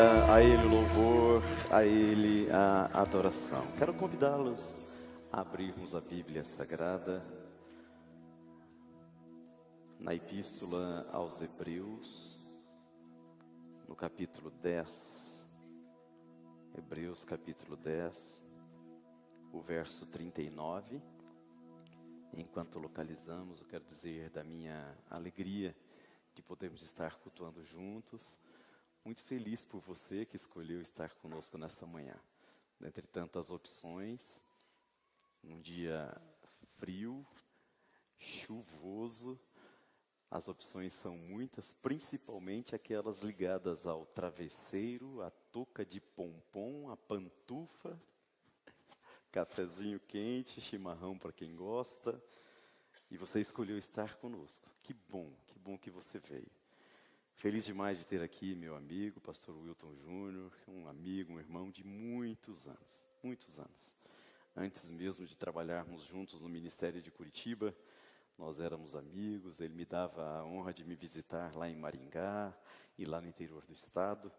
A Ele o louvor, a Ele a adoração. Quero convidá-los a abrirmos a Bíblia Sagrada na Epístola aos Hebreus, no capítulo 10. Hebreus capítulo 10, o verso 39. Enquanto localizamos, eu quero dizer da minha alegria de podermos estar cultuando juntos. Muito feliz por você que escolheu estar conosco nessa manhã. Dentre tantas opções, um dia frio, chuvoso, as opções são muitas, principalmente aquelas ligadas ao travesseiro, à touca de pompom, à pantufa, cafezinho quente, chimarrão para quem gosta. E você escolheu estar conosco. Que bom que você veio. Feliz demais de ter aqui meu amigo, pastor Wilton Júnior, um amigo, um irmão de muitos anos, muitos anos. Antes mesmo de trabalharmos juntos no Ministério de Curitiba, nós éramos amigos, ele me dava a honra de me visitar lá em Maringá e lá no interior do estado.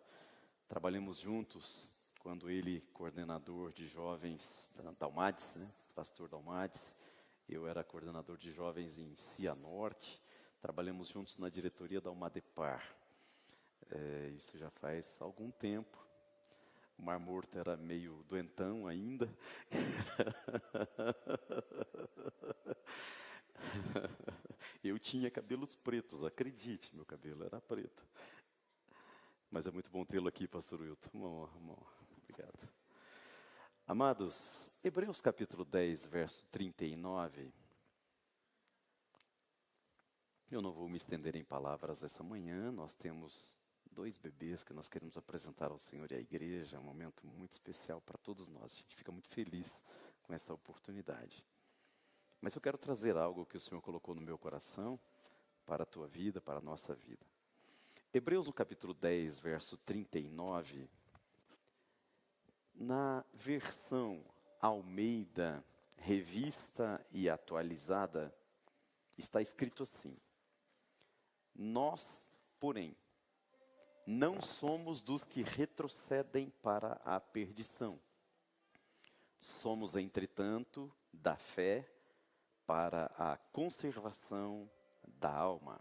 Trabalhamos juntos quando ele, coordenador de jovens da Dalmades, pastor Dalmades, eu era coordenador de jovens em Cianorte. Trabalhamos juntos na diretoria da Almadepar. Isso já faz algum tempo. O Mar Morto era meio doentão ainda. Eu tinha cabelos pretos, acredite, meu cabelo era preto. Mas é muito bom tê-lo aqui, pastor Wilton. Uma honra. Obrigado. Amados, Hebreus capítulo 10, verso 39. Eu não vou me estender em palavras essa manhã, nós temos 2 bebês que nós queremos apresentar ao Senhor e à igreja, é um momento muito especial para todos nós, a gente fica muito feliz com essa oportunidade. Mas eu quero trazer algo que o Senhor colocou no meu coração, para a tua vida, para a nossa vida. Hebreus no capítulo 10, verso 39, na versão Almeida, revista e atualizada, está escrito assim: nós, porém, não somos dos que retrocedem para a perdição. Somos, entretanto, da fé para a conservação da alma.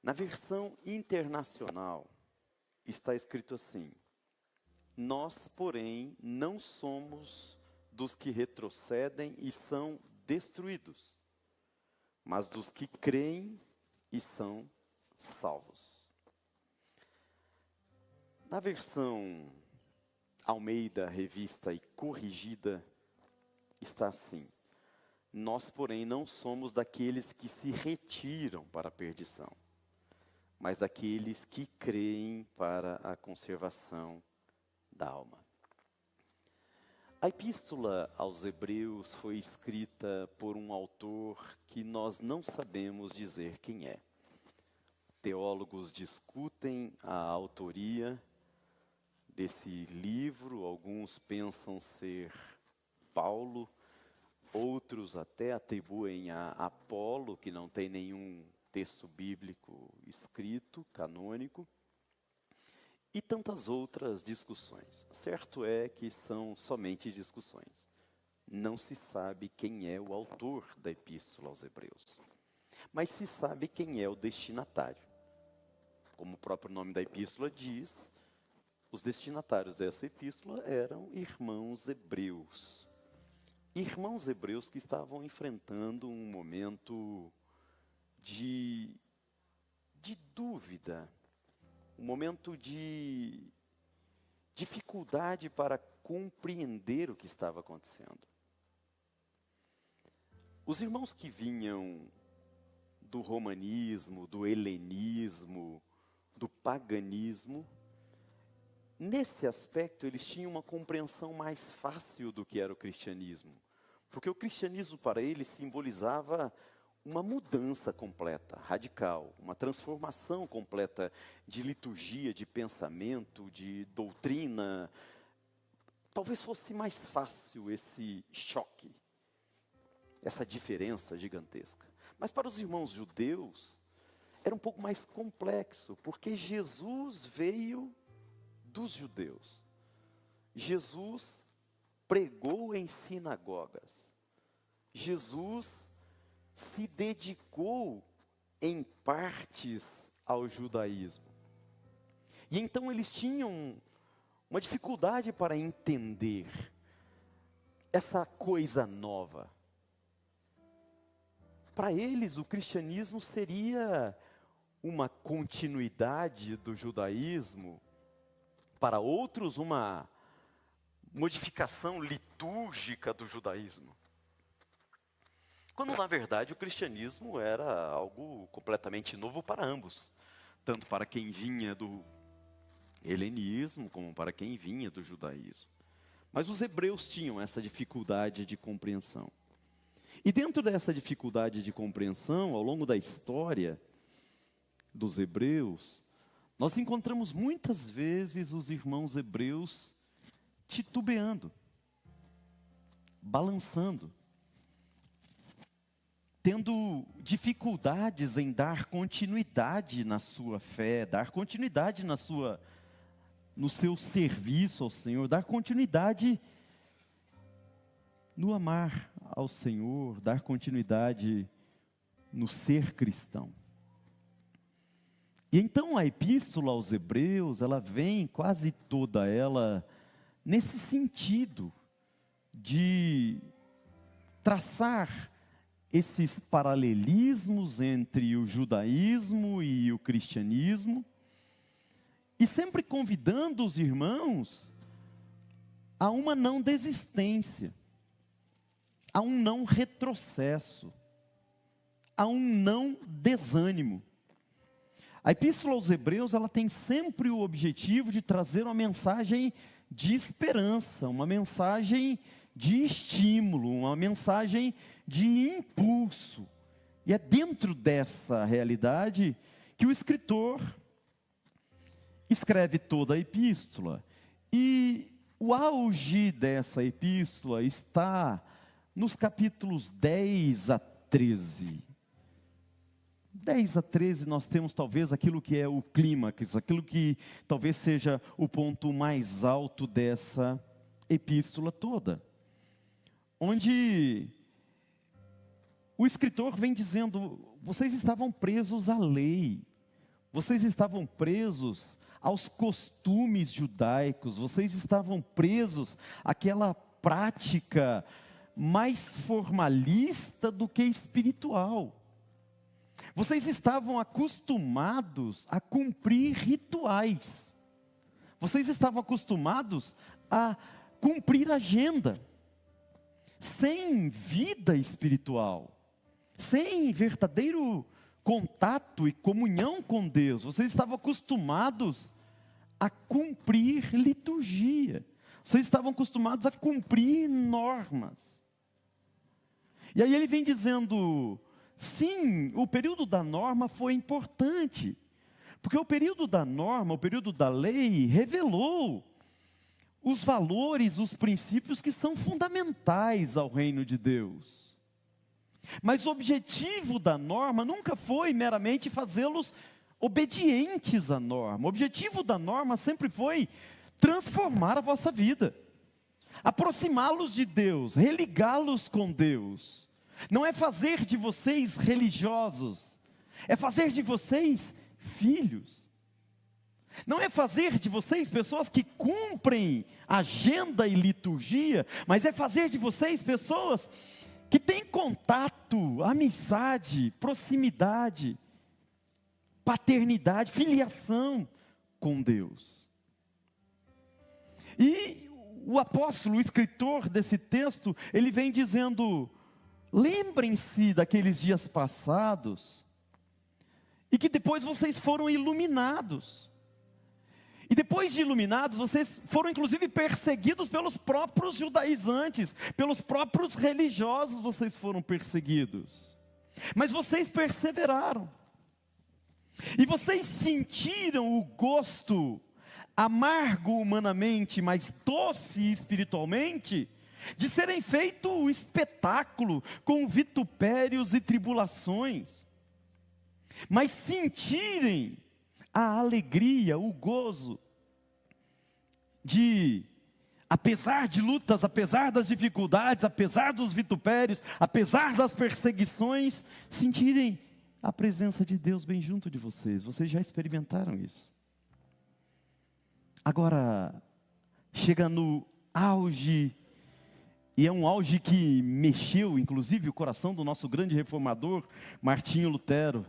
Na versão internacional, está escrito assim: nós, porém, não somos dos que retrocedem e são destruídos, mas dos que creem e são salvos. Na versão Almeida, revista e corrigida, está assim: nós, porém, não somos daqueles que se retiram para a perdição, mas daqueles que creem para a conservação da alma. A epístola aos Hebreus foi escrita por um autor que nós não sabemos dizer quem é. Teólogos discutem a autoria desse livro, alguns pensam ser Paulo, outros até atribuem a Apolo, que não tem nenhum texto bíblico escrito, canônico, e tantas outras discussões. Certo é que são somente discussões. Não se sabe quem é o autor da epístola aos Hebreus, mas se sabe quem é o destinatário. Como o próprio nome da epístola diz, os destinatários dessa epístola eram irmãos hebreus. Irmãos hebreus que estavam enfrentando um momento de dúvida, um momento de dificuldade para compreender o que estava acontecendo. Os irmãos que vinham do romanismo, do helenismo, do paganismo, nesse aspecto eles tinham uma compreensão mais fácil do que era o cristianismo. Porque o cristianismo para eles simbolizava uma mudança completa, radical, uma transformação completa de liturgia, de pensamento, de doutrina. Talvez fosse mais fácil esse choque, essa diferença gigantesca. Mas para os irmãos judeus, era um pouco mais complexo, porque Jesus veio dos judeus. Jesus pregou em sinagogas. Jesus se dedicou em partes ao judaísmo. E então eles tinham uma dificuldade para entender essa coisa nova. Para eles, o cristianismo seria uma continuidade do judaísmo, para outros, uma modificação litúrgica do judaísmo. Quando, na verdade, o cristianismo era algo completamente novo para ambos, tanto para quem vinha do helenismo, como para quem vinha do judaísmo. Mas os hebreus tinham essa dificuldade de compreensão. E dentro dessa dificuldade de compreensão, ao longo da história dos hebreus, nós encontramos muitas vezes os irmãos hebreus titubeando, balançando, tendo dificuldades em dar continuidade na sua fé, dar continuidade no seu serviço ao Senhor, dar continuidade no amar ao Senhor, dar continuidade no ser cristão. E então a epístola aos Hebreus, ela vem quase toda ela nesse sentido de traçar esses paralelismos entre o judaísmo e o cristianismo, e sempre convidando os irmãos a uma não desistência, a um não retrocesso, a um não desânimo. A epístola aos Hebreus, ela tem sempre o objetivo de trazer uma mensagem de esperança, uma mensagem de estímulo, uma mensagem de impulso. E é dentro dessa realidade que o escritor escreve toda a epístola. E o auge dessa epístola está nos capítulos 10 a 13. 10 a 13 nós temos talvez aquilo que é o clímax, aquilo que talvez seja o ponto mais alto dessa epístola toda. Onde o escritor vem dizendo, vocês estavam presos à lei, vocês estavam presos aos costumes judaicos, vocês estavam presos àquela prática mais formalista do que espiritual. Vocês estavam acostumados a cumprir rituais. Vocês estavam acostumados a cumprir agenda, sem vida espiritual, sem verdadeiro contato e comunhão com Deus. Vocês estavam acostumados a cumprir liturgia. Vocês estavam acostumados a cumprir normas. E aí ele vem dizendo, sim, o período da norma foi importante, porque o período da norma, o período da lei, revelou os valores, os princípios que são fundamentais ao reino de Deus. Mas o objetivo da norma nunca foi meramente fazê-los obedientes à norma. O objetivo da norma sempre foi transformar a vossa vida, aproximá-los de Deus, religá-los com Deus. Não é fazer de vocês religiosos, é fazer de vocês filhos. Não é fazer de vocês pessoas que cumprem agenda e liturgia, mas é fazer de vocês pessoas que têm contato, amizade, proximidade, paternidade, filiação com Deus. E o apóstolo, o escritor desse texto, ele vem dizendo, lembrem-se daqueles dias passados, e que depois vocês foram iluminados. E depois de iluminados, vocês foram inclusive perseguidos pelos próprios judaizantes, pelos próprios religiosos vocês foram perseguidos. Mas vocês perseveraram. E vocês sentiram o gosto amargo humanamente, mas doce espiritualmente, de serem feito o espetáculo com vitupérios e tribulações. Mas sentirem a alegria, o gozo apesar de lutas, apesar das dificuldades, apesar dos vitupérios, apesar das perseguições, sentirem a presença de Deus bem junto de vocês. Vocês já experimentaram isso. Agora, chega no auge, e é um auge que mexeu, inclusive, o coração do nosso grande reformador, Martinho Lutero.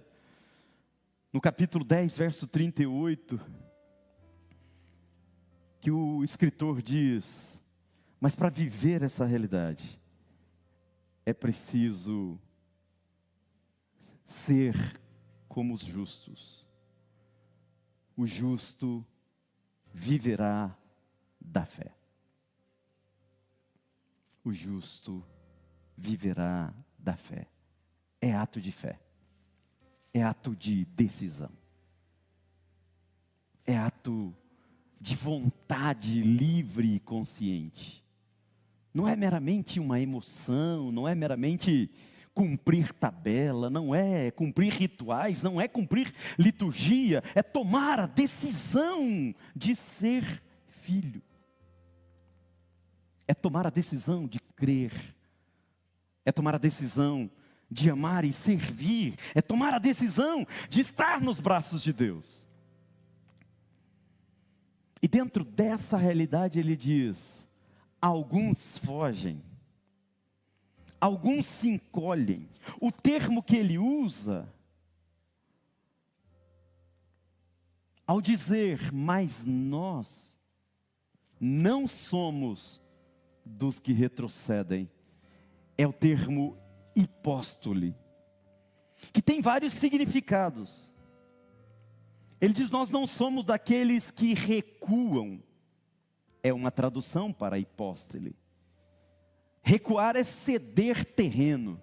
No capítulo 10, verso 38, que o escritor diz: mas para viver essa realidade, é preciso ser como os justos. O justo viverá da fé. O justo viverá da fé. É ato de fé. É ato de decisão. É ato de vontade livre e consciente. Não é meramente uma emoção, não é meramente cumprir tabela, não é cumprir rituais, não é cumprir liturgia, é tomar a decisão de ser filho. É tomar a decisão de crer. É tomar a decisão de amar e servir. É tomar a decisão de estar nos braços de Deus. E dentro dessa realidade ele diz: alguns fogem, alguns se encolhem. O termo que ele usa, ao dizer, mas nós não somos dos que retrocedem, é o termo hipóstole, que tem vários significados. Ele diz: nós não somos daqueles que recuam. É uma tradução para hipóstole. Recuar é ceder terreno,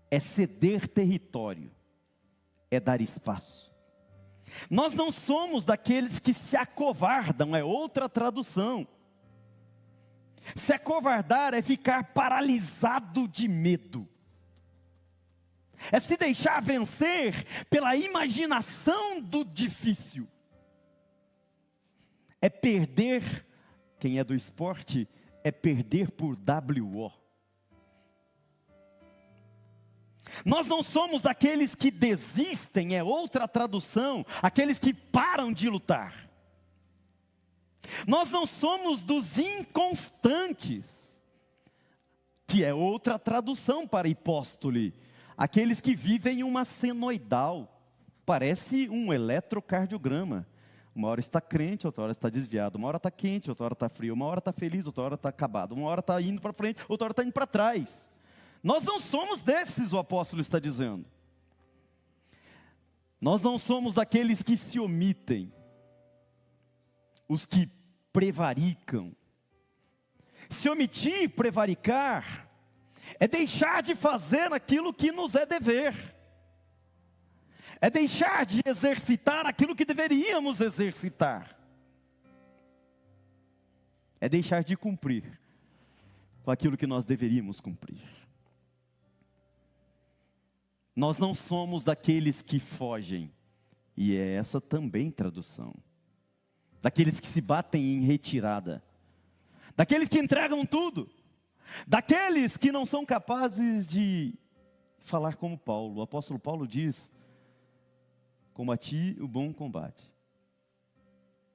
é ceder território, é dar espaço. Nós não somos daqueles que se acovardam, é outra tradução. Se acovardar é ficar paralisado de medo. É se deixar vencer pela imaginação do difícil. É perder, quem é do esporte, é perder por WO. Nós não somos daqueles que desistem, é outra tradução, aqueles que param de lutar. Nós não somos dos inconstantes, que é outra tradução para hipóstole, aqueles que vivem uma senoidal, parece um eletrocardiograma. Uma hora está crente, outra hora está desviado, uma hora está quente, outra hora está frio, uma hora está feliz, outra hora está acabado, uma hora está indo para frente, outra hora está indo para trás. Nós não somos desses, o apóstolo está dizendo. Nós não somos daqueles que se omitem, os que prevaricam. Se omitir, prevaricar, é deixar de fazer aquilo que nos é dever. É deixar de exercitar aquilo que deveríamos exercitar. É deixar de cumprir com aquilo que nós deveríamos cumprir. Nós não somos daqueles que fogem, e é essa também tradução. Daqueles que se batem em retirada, daqueles que entregam tudo, daqueles que não são capazes de falar como Paulo. O apóstolo Paulo diz: combati o bom combate,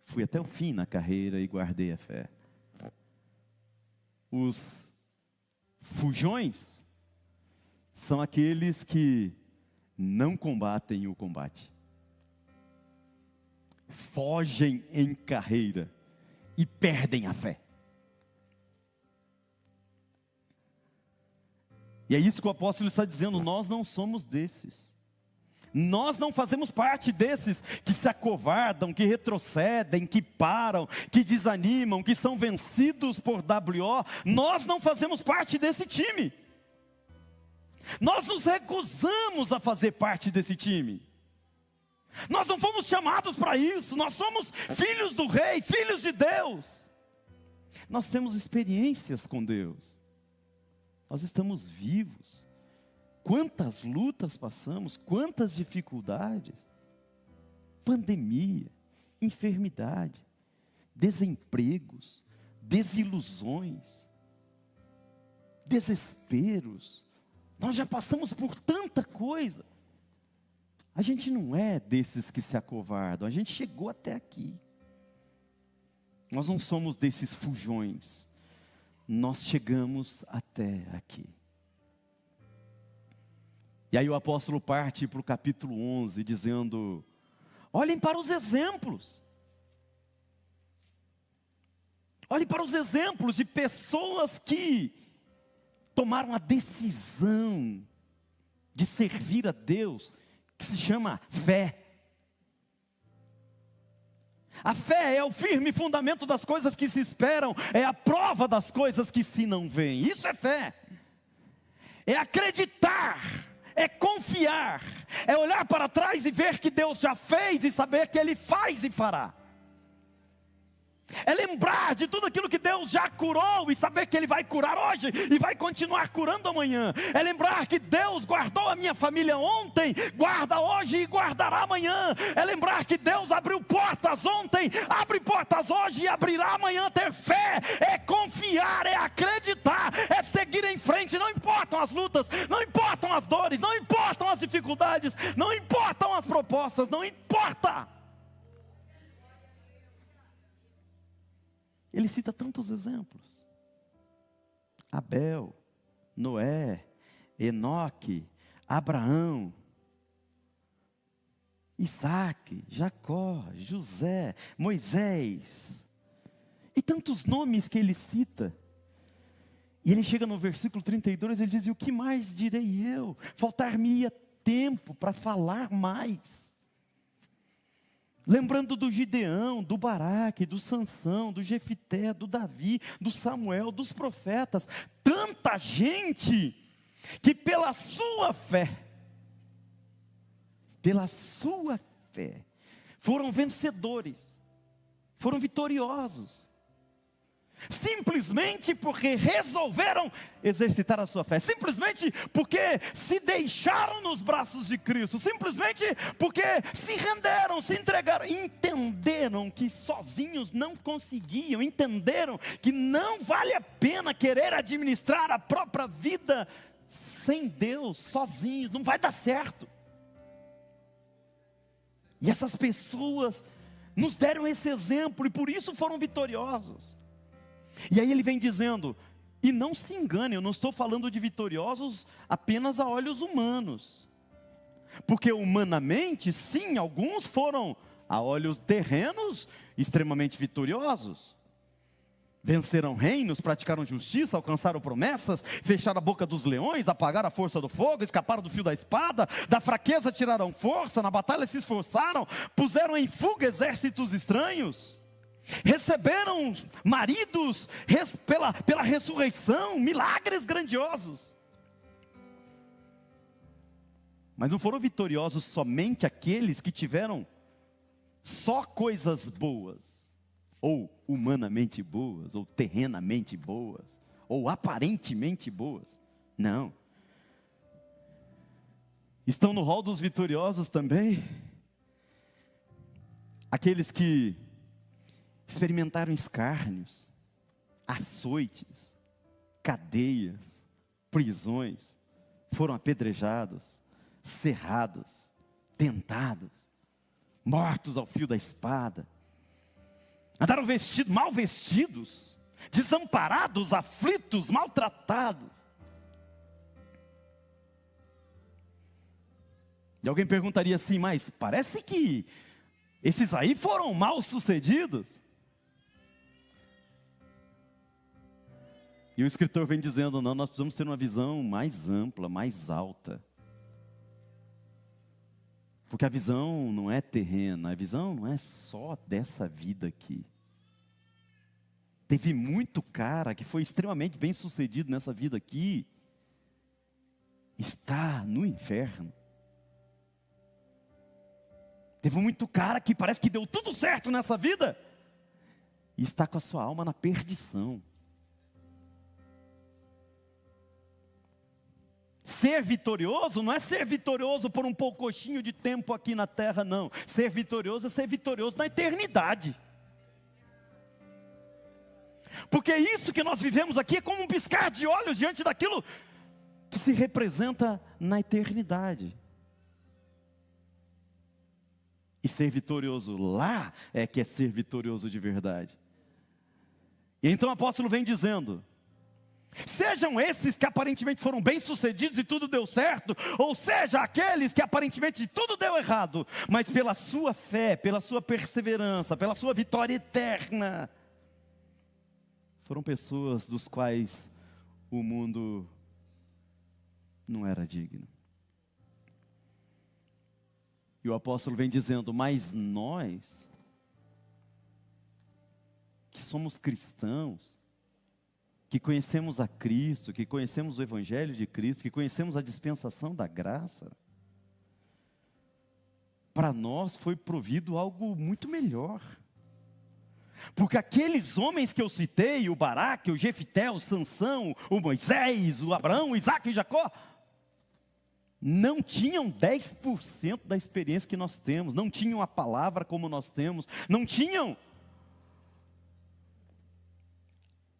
fui até o fim na carreira e guardei a fé. Os fujões são aqueles que não combatem o combate, fogem em carreira e perdem a fé. E é isso que o apóstolo está dizendo: nós não somos desses. Nós não fazemos parte desses que se acovardam, que retrocedem, que param, que desanimam, que são vencidos por WO. Nós não fazemos parte desse time. Nós nos recusamos a fazer parte desse time. Nós não fomos chamados para isso. Nós somos filhos do Rei, filhos de Deus. Nós temos experiências com Deus. Nós estamos vivos. Quantas lutas passamos, quantas dificuldades. Pandemia, enfermidade, desempregos, desilusões, desesperos. Nós já passamos por tanta coisa. A gente não é desses que se acovardam, a gente chegou até aqui. Nós não somos desses fujões, nós chegamos até aqui. E aí o apóstolo parte para o capítulo 11, dizendo: olhem para os exemplos. Olhem para os exemplos de pessoas que tomaram a decisão de servir a Deus, que se chama fé. A fé é o firme fundamento das coisas que se esperam, é a prova das coisas que se não veem. Isso é fé. É acreditar, é confiar, é olhar para trás e ver que Deus já fez e saber que Ele faz e fará. É lembrar de tudo aquilo que Deus já curou e saber que Ele vai curar hoje e vai continuar curando amanhã. É lembrar que Deus guardou a minha família ontem, guarda hoje e guardará amanhã. É lembrar que Deus abriu portas ontem, abre portas hoje e abrirá amanhã. Ter fé é confiar, é acreditar, é seguir em frente. Não importam as lutas, não importam as dores, não importam as dificuldades, não importam as propostas, não importa. Ele cita tantos exemplos: Abel, Noé, Enoque, Abraão, Isaac, Jacó, José, Moisés, e tantos nomes que ele cita. E ele chega no versículo 32, ele diz: e o que mais direi eu? Faltar-me-ia tempo para falar mais. Lembrando do Gideão, do Baraque, do Sansão, do Jefité, do Davi, do Samuel, dos profetas. Tanta gente que pela sua fé, foram vencedores, foram vitoriosos. Simplesmente porque resolveram exercitar a sua fé, simplesmente porque se deixaram nos braços de Cristo, simplesmente porque se renderam, se entregaram, entenderam que sozinhos não conseguiam, entenderam que não vale a pena querer administrar a própria vida sem Deus, sozinhos, não vai dar certo. E essas pessoas nos deram esse exemplo e por isso foram vitoriosos. E aí ele vem dizendo: e não se engane, eu não estou falando de vitoriosos apenas a olhos humanos, porque humanamente, sim, alguns foram a olhos terrenos extremamente vitoriosos. Venceram reinos, praticaram justiça, alcançaram promessas, fecharam a boca dos leões, apagaram a força do fogo, escaparam do fio da espada, da fraqueza tiraram força, na batalha se esforçaram, puseram em fuga exércitos estranhos. Receberam maridos pela ressurreição, milagres grandiosos. Mas não foram vitoriosos somente aqueles que tiveram só coisas boas, ou humanamente boas, ou terrenamente boas, ou aparentemente boas. Não. Estão no rol dos vitoriosos também aqueles que experimentaram escárnios, açoites, cadeias, prisões, foram apedrejados, cerrados, tentados, mortos ao fio da espada, andaram mal vestidos, desamparados, aflitos, maltratados. E alguém perguntaria assim: mas parece que esses aí foram mal sucedidos. E o escritor vem dizendo: não, nós precisamos ter uma visão mais ampla, mais alta. Porque a visão não é terrena, a visão não é só dessa vida aqui. Teve muito cara que foi extremamente bem sucedido nessa vida aqui, está no inferno. Teve muito cara que parece que deu tudo certo nessa vida, e está com a sua alma na perdição. Ser vitorioso não é ser vitorioso por um poucochinho de tempo aqui na terra, não. Ser vitorioso é ser vitorioso na eternidade. Porque isso que nós vivemos aqui é como um piscar de olhos diante daquilo que se representa na eternidade. E ser vitorioso lá é que é ser vitorioso de verdade. E então o apóstolo vem dizendo: sejam esses que aparentemente foram bem-sucedidos e tudo deu certo, ou seja, aqueles que aparentemente tudo deu errado, mas pela sua fé, pela sua perseverança, pela sua vitória eterna, foram pessoas dos quais o mundo não era digno. E o apóstolo vem dizendo: mas nós, que somos cristãos, que conhecemos a Cristo, que conhecemos o Evangelho de Cristo, que conhecemos a dispensação da graça, para nós foi provido algo muito melhor. Porque aqueles homens que eu citei, o Baraque, o Jefité, o Sansão, o Moisés, o Abraão, o Isaac e Jacó, não tinham 10% da experiência que nós temos, não tinham a palavra como nós temos, não tinham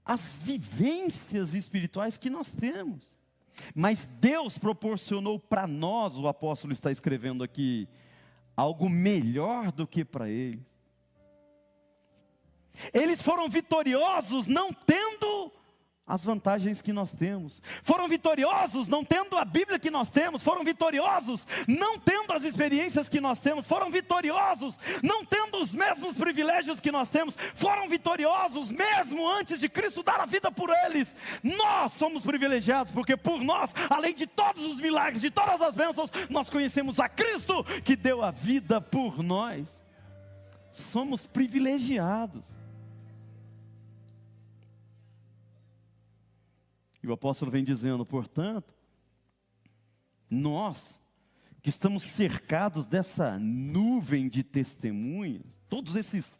as vivências espirituais que nós temos. Mas Deus proporcionou para nós, o apóstolo está escrevendo aqui, algo melhor do que para eles. Eles foram vitoriosos não tendo as vantagens que nós temos. Foram vitoriosos não tendo a Bíblia que nós temos. Foram vitoriosos não tendo as experiências que nós temos. Foram vitoriosos não tendo os mesmos privilégios que nós temos. Foram vitoriosos mesmo antes de Cristo dar a vida por eles. Nós somos privilegiados porque por nós, além de todos os milagres, de todas as bênçãos, nós conhecemos a Cristo que deu a vida por nós. Somos privilegiados. E o apóstolo vem dizendo: portanto, nós que estamos cercados dessa nuvem de testemunhas, todos esses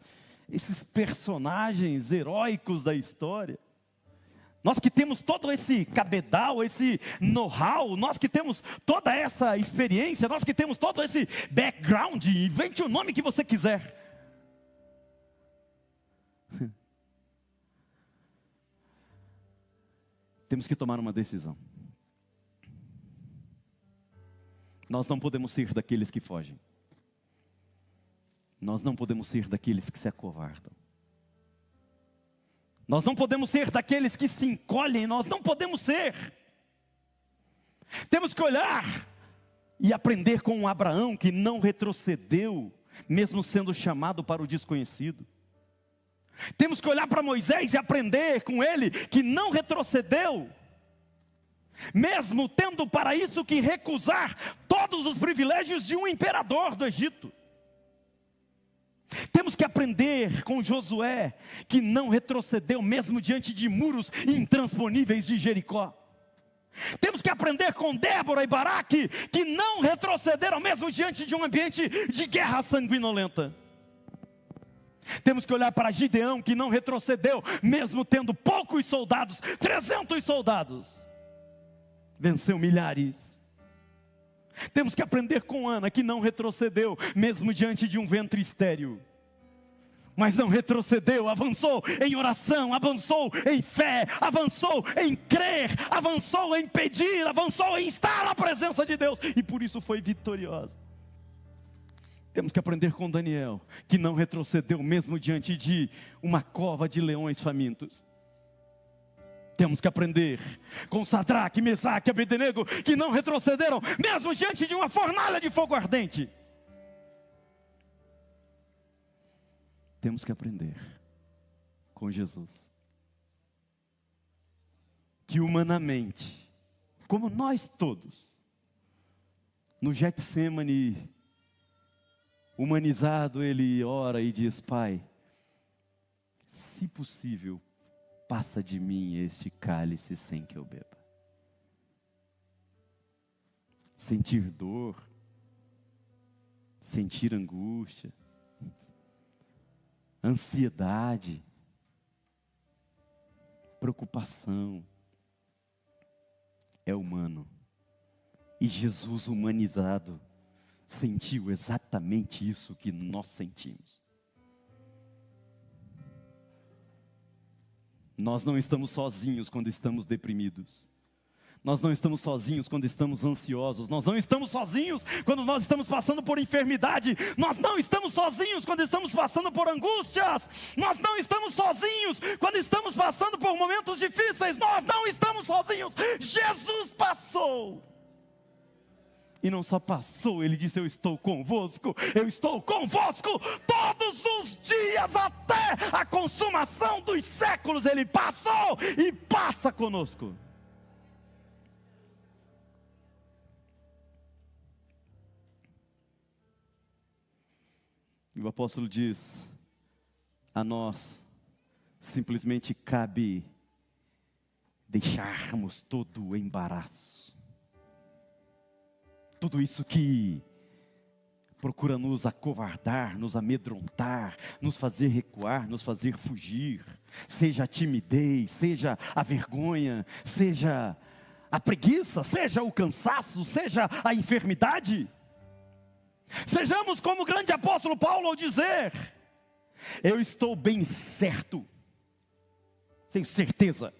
personagens heróicos da história, nós que temos todo esse cabedal, esse know-how, nós que temos toda essa experiência, nós que temos todo esse background, invente o nome que você quiser. Temos que tomar uma decisão. Nós não podemos ser daqueles que fogem. Nós não podemos ser daqueles que se acovardam. Nós não podemos ser daqueles que se encolhem. Nós não podemos ser. Temos que olhar e aprender com Abraão, que não retrocedeu, mesmo sendo chamado para o desconhecido. Temos que olhar para Moisés e aprender com ele, que não retrocedeu, mesmo tendo para isso que recusar todos os privilégios de um imperador do Egito. Temos que aprender com Josué, que não retrocedeu mesmo diante de muros intransponíveis de Jericó. Temos que aprender com Débora e Baraque, que não retrocederam mesmo diante de um ambiente de guerra sanguinolenta. Temos que olhar para Gideão, que não retrocedeu, mesmo tendo poucos soldados, 300 soldados, venceu milhares. Temos que aprender com Ana, que não retrocedeu, mesmo diante de um ventre estéril, mas não retrocedeu, avançou em oração, avançou em fé, avançou em crer, avançou em pedir, avançou em estar na presença de Deus, e por isso foi vitoriosa. Temos que aprender com Daniel, que não retrocedeu mesmo diante de uma cova de leões famintos. Temos que aprender com Sadraque, Mesaque e Abednego, que não retrocederam mesmo diante de uma fornalha de fogo ardente. Temos que aprender com Jesus, que humanamente, como nós todos, no Getsemane humanizado, ele ora e diz: Pai, se possível, passa de mim este cálice sem que eu beba. Sentir dor, sentir angústia, ansiedade, preocupação, é humano. E Jesus humanizado sentiu exatamente isso que nós sentimos. Nós não estamos sozinhos quando estamos deprimidos. Nós não estamos sozinhos quando estamos ansiosos. Nós não estamos sozinhos quando nós estamos passando por enfermidade. Nós não estamos sozinhos quando estamos passando por angústias. Nós não estamos sozinhos quando estamos passando por momentos difíceis. Nós não estamos sozinhos. Jesus passou. E não só passou, ele disse: eu estou convosco. Eu estou convosco todos os dias até a consumação dos séculos. Ele passou e passa conosco. E o apóstolo diz: a nós simplesmente cabe deixarmos todo o embaraço, tudo isso que procura nos acovardar, nos amedrontar, nos fazer recuar, nos fazer fugir, seja a timidez, seja a vergonha, seja a preguiça, seja o cansaço, seja a enfermidade. Sejamos como o grande apóstolo Paulo ao dizer: eu estou bem certo, tenho certeza,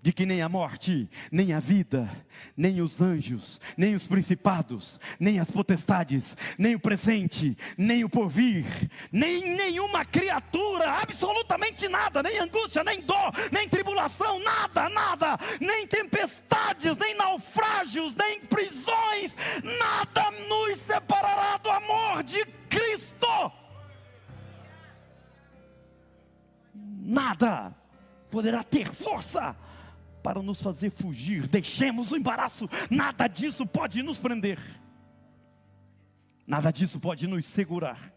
de que nem a morte, nem a vida, nem os anjos, nem os principados, nem as potestades, nem o presente, nem o porvir, nem nenhuma criatura, absolutamente nada, nem angústia, nem dor, nem tribulação, nada, nada, nem tempestades, nem naufrágios, nem prisões, nada nos separará do amor de Cristo. Nada poderá ter força para nos fazer fugir. Deixemos o embaraço. Nada disso pode nos prender. Nada disso pode nos segurar.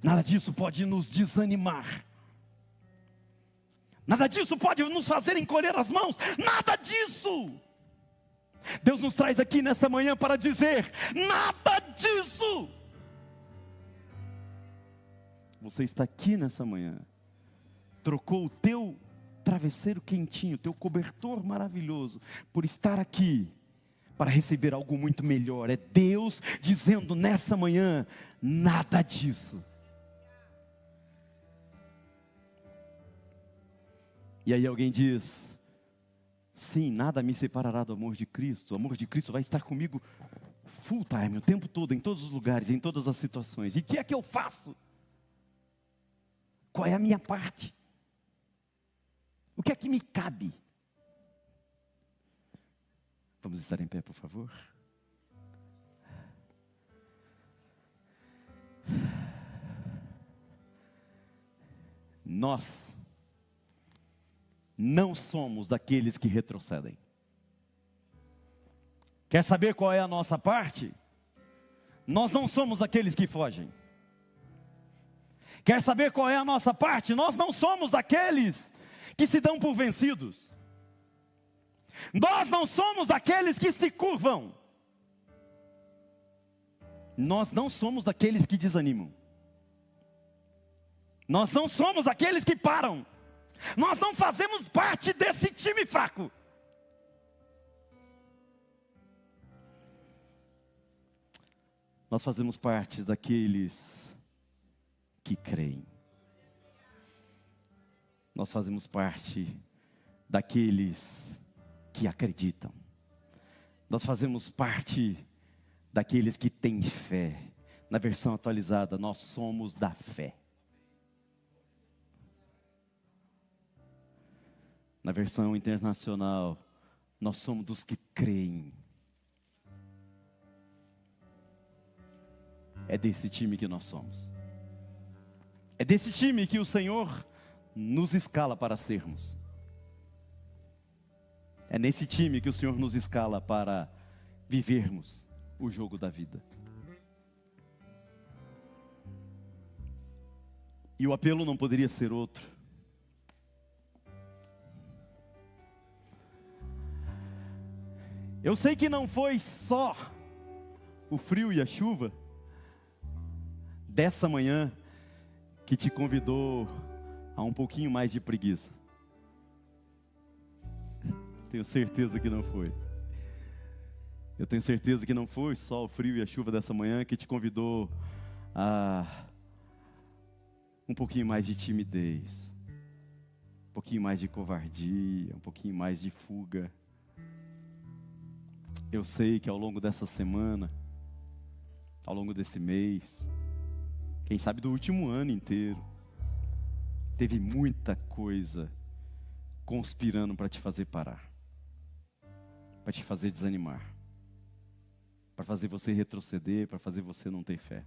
Nada disso pode nos desanimar. Nada disso pode nos fazer encolher as mãos. Nada disso. Deus nos traz aqui nessa manhã para dizer: nada disso. Você está aqui nessa manhã, trocou o teu travesseiro quentinho, teu cobertor maravilhoso, por estar aqui, para receber algo muito melhor. É Deus dizendo nessa manhã: nada disso. E aí alguém diz: sim, nada me separará do amor de Cristo. O amor de Cristo vai estar comigo full time, o tempo todo, em todos os lugares, em todas as situações. E o que é que eu faço? Qual é a minha parte? O que é que me cabe? Vamos estar em pé, por favor? Nós não somos daqueles que retrocedem. Quer saber qual é a nossa parte? Nós não somos daqueles que fogem. Quer saber qual é a nossa parte? Nós não somos daqueles que se dão por vencidos. Nós não somos daqueles que se curvam. Nós não somos daqueles que desanimam. Nós não somos daqueles que param. Nós não fazemos parte desse time fraco. Nós fazemos parte daqueles que creem. Nós fazemos parte daqueles que acreditam. Nós fazemos parte daqueles que têm fé. Na versão atualizada, nós somos da fé. Na versão internacional, nós somos dos que creem. É desse time que nós somos. É desse time que o Senhor nos escala para sermos. É nesse time que o Senhor nos escala para vivermos o jogo da vida. E o apelo não poderia ser outro. Eu sei que não foi só o frio e a chuva dessa manhã que te convidou a um pouquinho mais de preguiça. Tenho certeza que não foi. Eu tenho certeza que não foi só o frio e a chuva dessa manhã que te convidou a um pouquinho mais de timidez. pouquinho mais de covardia, um pouquinho mais de fuga. Eu sei que ao longo dessa semana, ao longo desse mês, quem sabe do último ano inteiro, teve muita coisa conspirando para te fazer parar, para te fazer desanimar, para fazer você retroceder, para fazer você não ter fé.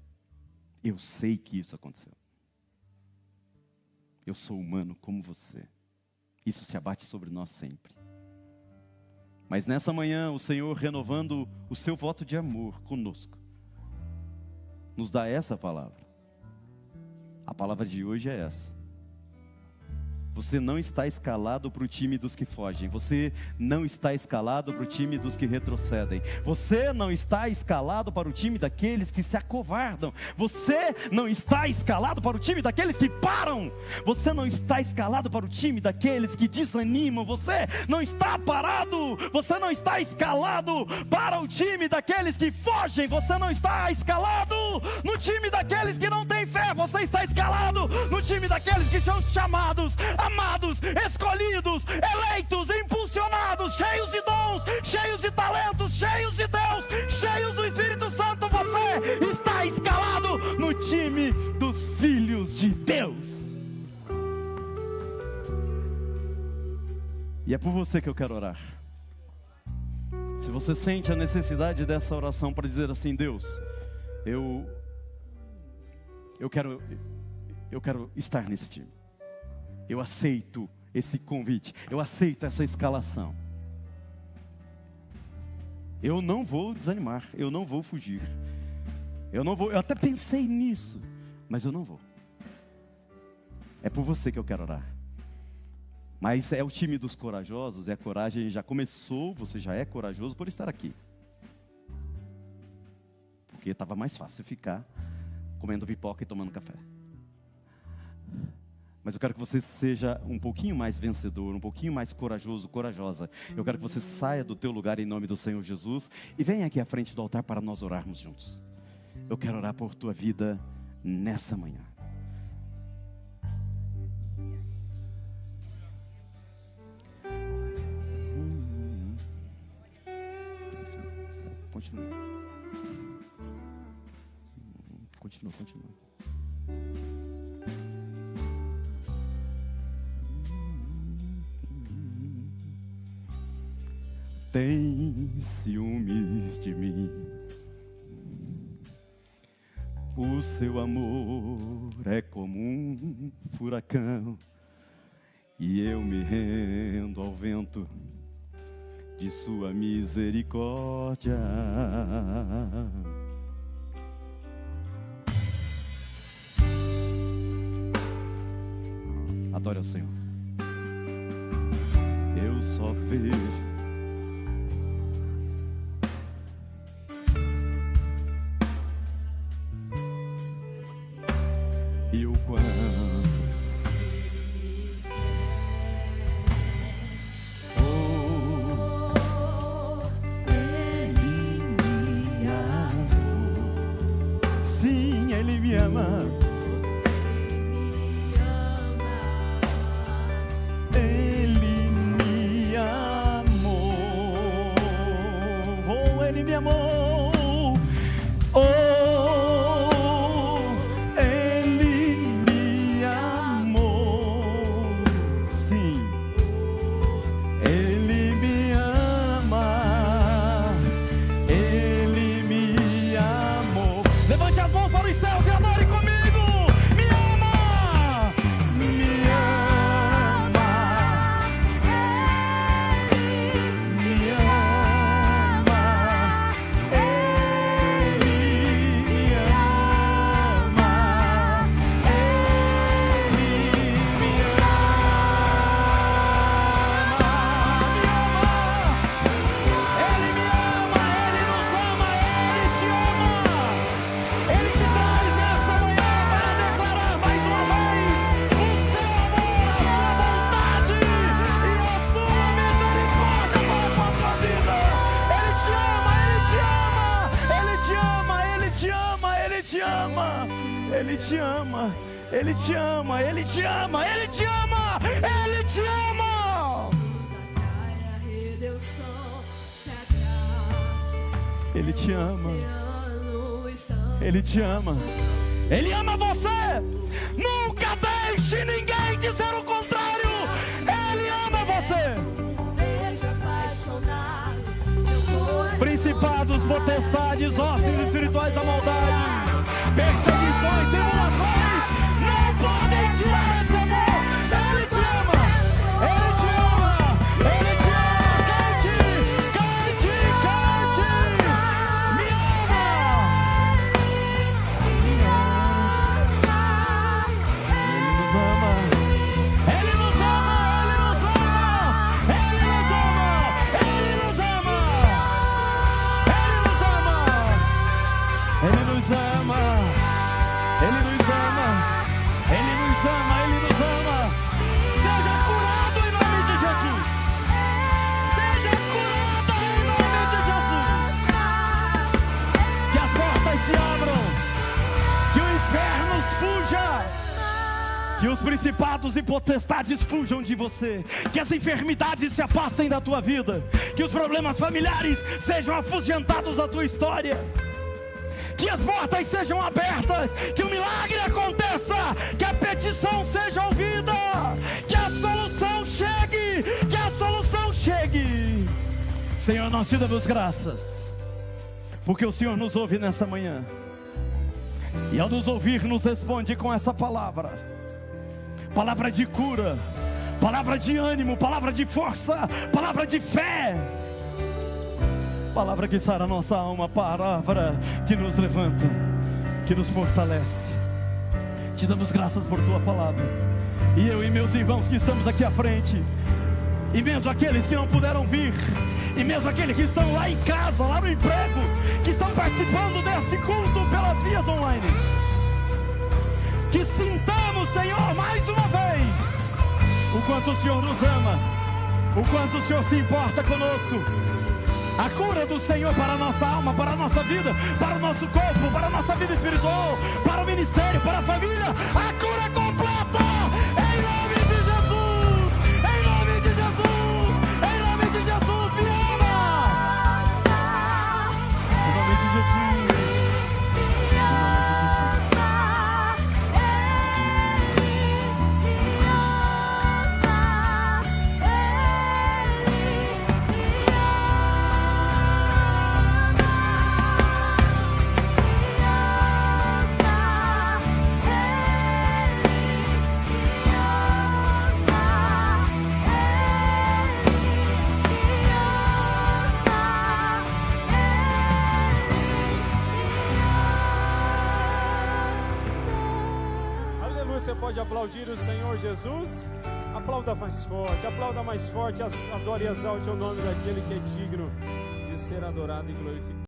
Eu sei que isso aconteceu. Eu sou humano como você. Isso se abate sobre nós sempre. Mas nessa manhã, o Senhor, renovando o seu voto de amor conosco, nos dá essa palavra. A palavra de hoje é essa. Você não está escalado para o time dos que fogem. Você não está escalado para o time dos que retrocedem. Você não está escalado para o time daqueles que se acovardam. Você não está escalado para o time daqueles que param. Você não está escalado para o time daqueles que desanimam. Você não está parado. Você não está escalado para o time daqueles que fogem. Você não está escalado no time daqueles que não têm fé. Você está escalado no time daqueles que são chamados, amados, escolhidos, eleitos, impulsionados, cheios de dons, cheios de talentos, cheios de Deus, cheios do Espírito Santo. Você está escalado no time dos filhos de Deus. E é por você que eu quero orar. Se você sente a necessidade dessa oração para dizer assim: Deus, eu quero estar nesse time. Eu aceito esse convite. Eu aceito essa escalação. Eu não vou desanimar. Eu não vou fugir. Eu até pensei nisso, mas eu não vou. É por você que eu quero orar. Mas é o time dos corajosos. A coragem já começou. Você já é corajoso por estar aqui. Porque estava mais fácil ficar comendo pipoca e tomando café. Mas eu quero que você seja um pouquinho mais vencedor, um pouquinho mais corajoso, corajosa. Eu quero que você saia do teu lugar em nome do Senhor Jesus e venha aqui à frente do altar para nós orarmos juntos. Eu quero orar por tua vida nessa manhã. Continua. Tem ciúmes de mim, o seu amor é como um furacão, e eu me rendo ao vento de sua misericórdia. Adore ao Senhor. Eu só vejo e o quanto Ele me amou. Sim, Ele me ama. Ele me amou. Oh, Ele me amou. Oh, Ele me Ele te ama, Ele te ama, Ele te ama, Ele te ama. Ele te ama, Ele te ama, Ele ama você. Nunca deixe ninguém dizer o contrário. Ele ama você. Principados, potestades, hostes espirituais da maldade, perseguições, tribulações, não podem tirar esse amor. Ele te ama, Ele te ama, Ele te ama. Cante, cante, cante. Me ama. Ele nos ama, Ele nos ama, Ele nos ama, Ele nos ama, Ele nos ama. Ele nos ama, Ele nos ama, Ele nos ama, Ele nos ama. Seja curado em nome de Jesus. Seja curada em nome de Jesus. Que as portas se abram, que o inferno fuja, que os principados e potestades fujam de você, que as enfermidades se afastem da tua vida, que os problemas familiares sejam afugentados da tua história, que as portas sejam abertas, que o milagre aconteça, que a petição seja ouvida, que a solução chegue, que a solução chegue. Senhor, nós te damos graças, porque o Senhor nos ouve nessa manhã, e ao nos ouvir, nos responde com essa palavra, palavra de cura, palavra de ânimo, palavra de força, palavra de fé, palavra que sara a nossa alma, palavra que nos levanta, que nos fortalece. Te damos graças por tua palavra. E eu e meus irmãos que estamos aqui à frente, e mesmo aqueles que não puderam vir, e mesmo aqueles que estão lá em casa, lá no emprego, que estão participando deste culto pelas vias online, que sintamos, Senhor, mais uma vez, o quanto o Senhor nos ama, o quanto o Senhor se importa conosco. A cura do Senhor para a nossa alma, para a nossa vida, para o nosso corpo, para a nossa vida espiritual, para o ministério, para a família. A cura completa, em nome de Jesus, em nome de Jesus, em nome de Jesus. Me ama, em nome de Jesus, em nome de Jesus. Você pode aplaudir o Senhor Jesus? Aplauda mais forte, adore e exalte o nome daquele que é digno de ser adorado e glorificado.